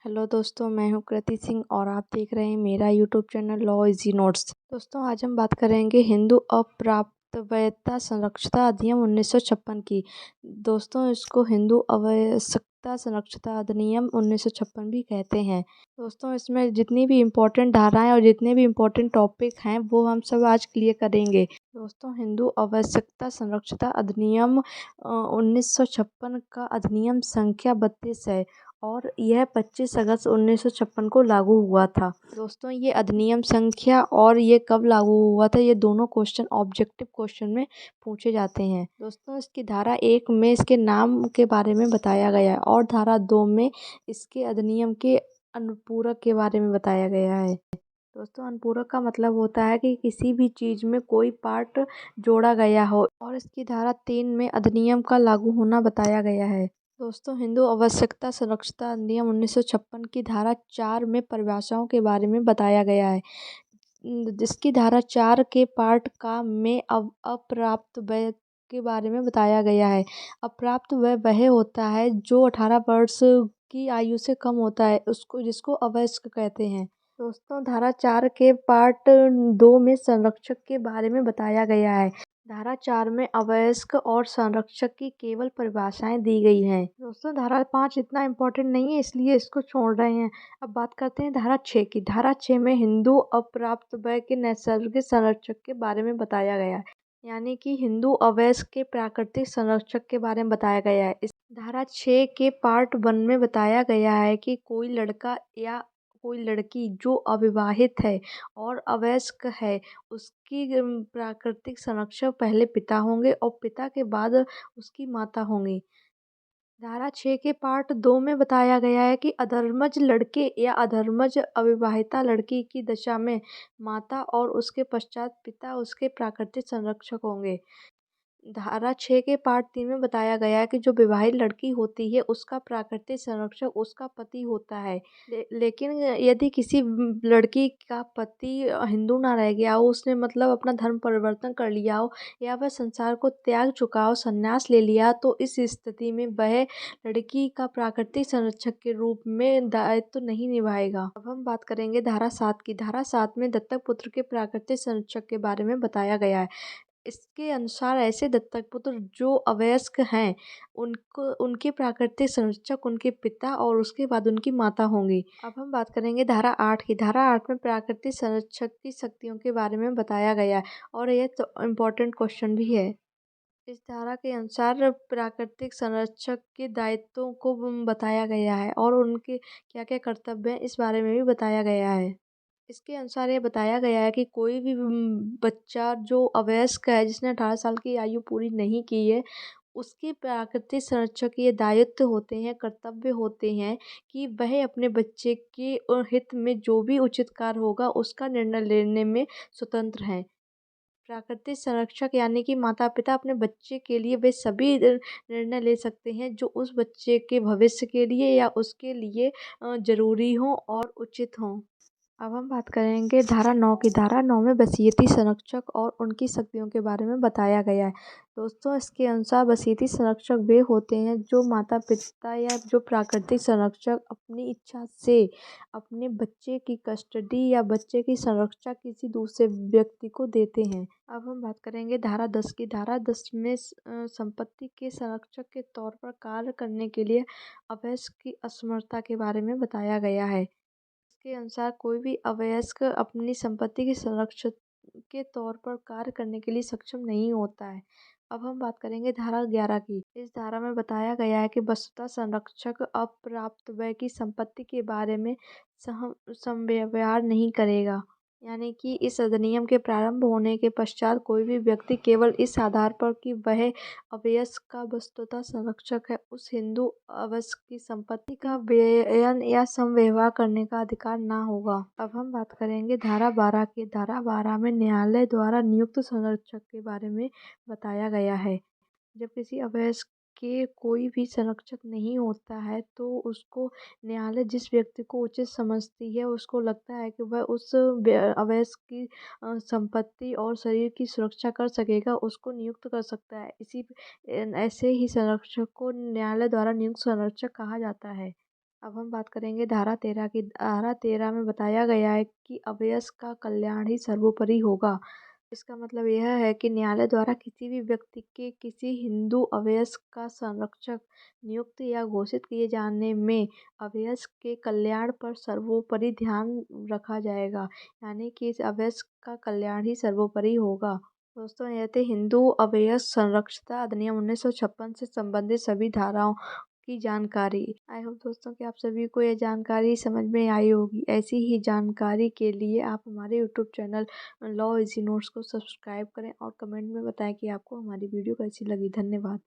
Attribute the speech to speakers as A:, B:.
A: Hello दोस्तों, मैं हूँ कृति सिंह और आप देख रहे हैं मेरा YouTube channel law easy notes. दोस्तों, आज हम बात करेंगे हिंदू अप्राप्तवयता संरक्षता अधिनियम 1956 की। दोस्तों, इसको हिंदू आवश्यकता संरक्षता अधिनियम 1956 भी कहते हैं। दोस्तों, इसमें जितनी भी इम्पोर्टेंट धाराएं और जितने भी इम्पोर्टेंट टॉपिक हैं वो हम सब आज क्लियर करेंगे। दोस्तों, हिंदू आवश्यकता संरक्षता अधिनियम 1956 का अधिनियम संख्या 32 है और यह 25 अगस्त 1956 को लागू हुआ था। दोस्तों, ये अधिनियम संख्या और ये कब लागू हुआ था, ये दोनों क्वेश्चन ऑब्जेक्टिव क्वेश्चन में पूछे जाते हैं। दोस्तों, इसकी धारा 1 में इसके नाम के बारे में बताया गया है और धारा 2 में इसके अधिनियम के अनुपूरक के बारे में बताया गया है। दोस्तों, अनुपूरक का मतलब होता है कि किसी भी चीज़ में कोई पार्ट जोड़ा गया हो और इसकी धारा 3 में अधिनियम का लागू होना बताया गया है। दोस्तों, हिंदू आवश्यकता संरक्षता अधिनियम 1956 की धारा 4 में परिभाषाओं के बारे में बताया गया है, जिसकी धारा 4 के पार्ट का में अप्राप्त व्यय के बारे में बताया गया है। अप्राप्त व्यय वह होता है जो 18 वर्ष की आयु से कम होता है, उसको जिसको अवयस्क कहते हैं। दोस्तों, धारा 4 के पार्ट 2 में संरक्षक के बारे में बताया गया है। धारा 4 में अवयस्क और संरक्षक की केवल परिभाषाएं दी गई हैं। दोस्तों, धारा 5 इतना इम्पोर्टेंट नहीं है, इसलिए इसको छोड़ रहे हैं। अब बात करते हैं धारा 6 की। धारा 6 में हिंदू अप्राप्त व्यय के नैसर्गिक संरक्षक के बारे में बताया गया है, यानी कि हिंदू अवयस्क के प्राकृतिक संरक्षक के बारे में बताया गया है। इस धारा 6 के पार्ट 1 में बताया गया है कि कोई लड़का या कोई लड़की जो अविवाहित है और अवयस्क है, उसकी प्राकृतिक संरक्षक पहले पिता होंगे और पिता के बाद उसकी माता होंगी। धारा 6 के पार्ट 2 में बताया गया है कि अधर्मज लड़के या अधर्मज अविवाहिता लड़की की दशा में माता और उसके पश्चात पिता उसके प्राकृतिक संरक्षक होंगे। धारा 6 के पार्ट 3 में बताया गया है कि जो विवाहित लड़की होती है उसका प्राकृतिक संरक्षक उसका पति होता है। लेकिन यदि किसी लड़की का पति हिंदू ना रह गया हो, उसने मतलब अपना धर्म परिवर्तन कर लिया हो या वह संसार को त्याग चुका हो, संन्यास ले लिया, तो इस स्थिति में वह लड़की का प्राकृतिक संरक्षक के रूप में दायित्व नहीं निभाएगा। अब हम बात करेंगे धारा 7 की। धारा 7 में दत्तक पुत्र के प्राकृतिक संरक्षक के बारे में बताया गया है। इसके अनुसार ऐसे दत्तक पुत्र जो अवयस्क हैं, उनको उनके प्राकृतिक संरक्षक उनके पिता और उसके बाद उनकी माता होंगी। अब हम बात करेंगे धारा 8 की। धारा 8 में प्राकृतिक संरक्षक की शक्तियों के बारे में बताया गया है और यह तो इम्पोर्टेंट क्वेश्चन भी है। इस धारा के अनुसार प्राकृतिक संरक्षक के दायित्वों को बताया गया है और उनके क्या क्या कर्तव्य हैं इस बारे में भी बताया गया है। इसके अनुसार ये बताया गया है कि कोई भी बच्चा जो अवयस्क है, जिसने 18 साल की आयु पूरी नहीं की है, उसके प्राकृतिक संरक्षक के ये दायित्व होते हैं, कर्तव्य होते हैं कि वह अपने बच्चे के हित में जो भी उचित कार्य होगा उसका निर्णय लेने में स्वतंत्र हैं। प्राकृतिक संरक्षक यानी कि माता पिता अपने बच्चे के लिए वे सभी निर्णय ले सकते हैं जो उस बच्चे के भविष्य के लिए या उसके लिए जरूरी हों और उचित हों। अब हम बात करेंगे धारा 9 की। धारा 9 में वसीयती संरक्षक और उनकी शक्तियों के बारे में बताया गया है। दोस्तों, इसके अनुसार वसीयती संरक्षक वे होते हैं जो माता पिता या जो प्राकृतिक संरक्षक अपनी इच्छा से अपने बच्चे की कस्टडी या बच्चे की संरक्षा किसी दूसरे व्यक्ति को देते हैं। अब हम बात करेंगे धारा 10 की। धारा 10 में संपत्ति के संरक्षक के तौर पर कार्य करने के लिए अवयस्क की असमर्थता के बारे में बताया गया है। के अनुसार कोई भी अवयस्क अपनी संपत्ति के संरक्षक के तौर पर कार्य करने के लिए सक्षम नहीं होता है। अब हम बात करेंगे धारा 11 की। इस धारा में बताया गया है कि वस्तुतः संरक्षक अप्राप्त व्यय की संपत्ति के बारे में समव्यवहार नहीं करेगा, यानी कि इस अधिनियम के प्रारंभ होने के पश्चात कोई भी व्यक्ति केवल इस आधार पर कि वह अवयस्क का वस्तुतः संरक्षक है, उस हिंदू अवयस्क की संपत्ति का व्ययन या समव्यवहार करने का अधिकार ना होगा। अब हम बात करेंगे धारा 12 की। धारा 12 में न्यायालय द्वारा नियुक्त संरक्षक के बारे में बताया गया है। जब किसी अवयस्क के कोई भी संरक्षक नहीं होता है तो उसको न्यायालय जिस व्यक्ति को उचित समझती है, उसको लगता है कि वह उस अवयस्क की संपत्ति और शरीर की सुरक्षा कर सकेगा, उसको नियुक्त कर सकता है। ऐसे ही संरक्षक को न्यायालय द्वारा नियुक्त संरक्षक कहा जाता है। अब हम बात करेंगे धारा 13 की। धारा 13 में बताया गया है कि अवयस्क का कल्याण ही सर्वोपरि होगा। इसका मतलब यह है कि न्यायालय द्वारा किसी भी व्यक्ति के किसी हिंदू अवयस्क का संरक्षक नियुक्त या घोषित किए जाने में अवयस्क के कल्याण पर सर्वोपरि ध्यान रखा जाएगा, यानी कि इस अवयस्क का कल्याण ही सर्वोपरि होगा। दोस्तों, यह थे हिंदू अवयस्क संरक्षता अधिनियम 1956 से संबंधित सभी धाराओं की जानकारी। आई होप दोस्तों कि आप सभी को यह जानकारी समझ में आई होगी। ऐसी ही जानकारी के लिए आप हमारे YouTube channel law easy notes को सब्सक्राइब करें और कमेंट में बताएं कि आपको हमारी वीडियो कैसी लगी। धन्यवाद।